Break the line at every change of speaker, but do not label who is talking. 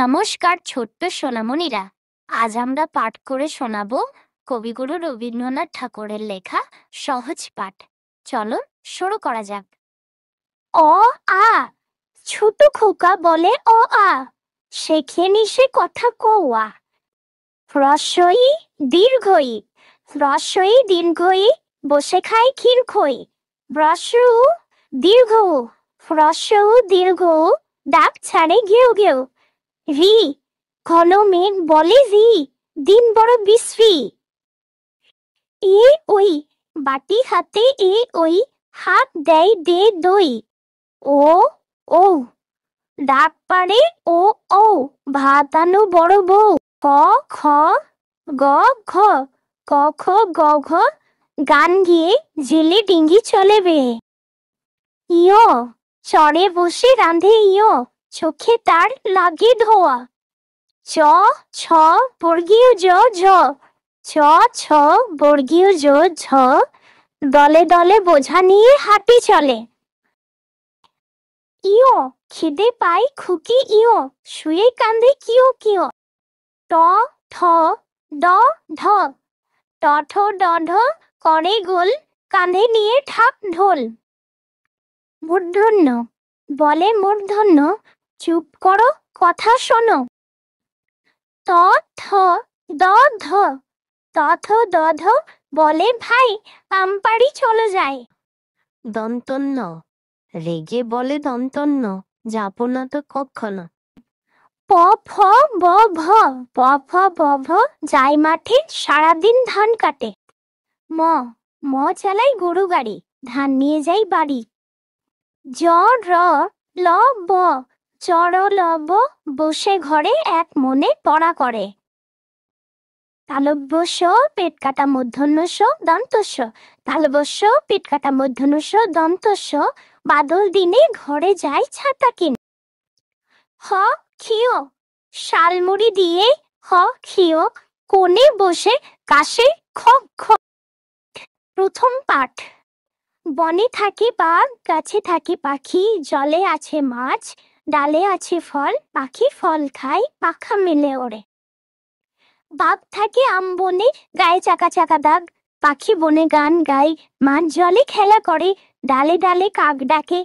নমস্কার ছোট্ট সোনামণিরা, আজ আমরা পাঠ করে শোনাবো কবিগুরু রবীন্দ্রনাথ ঠাকুরের লেখা সহজ পাঠ। চলো শুরু করা যাক। অ আ, ছোট খোকা বলে অ আ, শেখে নিশে কথা কওয়া। হ্রস্বই দীর্ঘই, হ্রস্বই দীর্ঘই, বসে খায় ক্ষীর খই। হ্রস্ব দীর্ঘ, হ্রস্ব দীর্ঘ, ডাক ছাড়ে ঘেউ ঘেউ। রি, ঘন মেঘ বলে রি, দিন বড় বিশ্রী। এ ওই, বাটি হাতে এ ওই, হাত দেয় দে দই। ও ও, ডাক পারে ও ও, ভাত আনো বড় বউ। ক খ, গ ঘ, ক খ গ ঘ, গান গিয়ে জেলে ডিঙ্গি চলে বেয়ে। ইয়, চড়ে বসে রাঁধে ইয়, চোখে তার লাগে ধোয়া। চ ছ বর্গীয় জ ঝ, চ ছ বর্গীয় জ ঝ, দলে দলে বোঝা নিয়ে হাঁটি চলে। ইয়, খিদে পাই খুকি ইয়, শুয়ে কান্দে কিয় কিয়। ট ঠ ড ঢ, ট ঠ ড ঢ, করে গোল, কাঁধে নিয়ে ঠাপ ঢোল। মূর্ধন্য, বলে মূর্ধন্য, চুপ করো কথা শোনো। ত থ দ ধ, ত থ দ ধ, বলে ভাই আমপাড়ি চলো যাই।
দন্তন্য, রেগে বলে দন্তন্য, যাবো না তো কখনো।
প ফ ব ভ, প ফ ব ভ, যাই মাঠে সারাদিন ধান কাটে। ম, ম চালাই গরু গাড়ি, ধান নিয়ে যাই বাড়ি। জ র ল ব, চড় ল ব, বসে ঘরে এক মনে পড়া করে। তালব্য স, পেট কাটা মূর্ধন্য স দন্ত স, তালব্য স, পেট কাটা মূর্ধন্য স দন্ত স, বাদল দিনে ঘরে যায় ছাতা কিনে। হ খিও, শালমুড়ি দিয়ে হ খিও, কোণে বসে কাশে খ খ। প্রথম পাঠ। বনে থাকে বাঘ, গাছে থাকে পাখি, জলে আছে মাছ, ডালে আছে ফল, পাখি ফল খায়, পাখা মেলে ওড়ে। বাঘ থাকে আম বনে, গায়ে চাকা চাকা দাগ, পাখি বনে গান গায়, মাছ জলে খেলা করে, ডালে ডালে কাক ডাকে,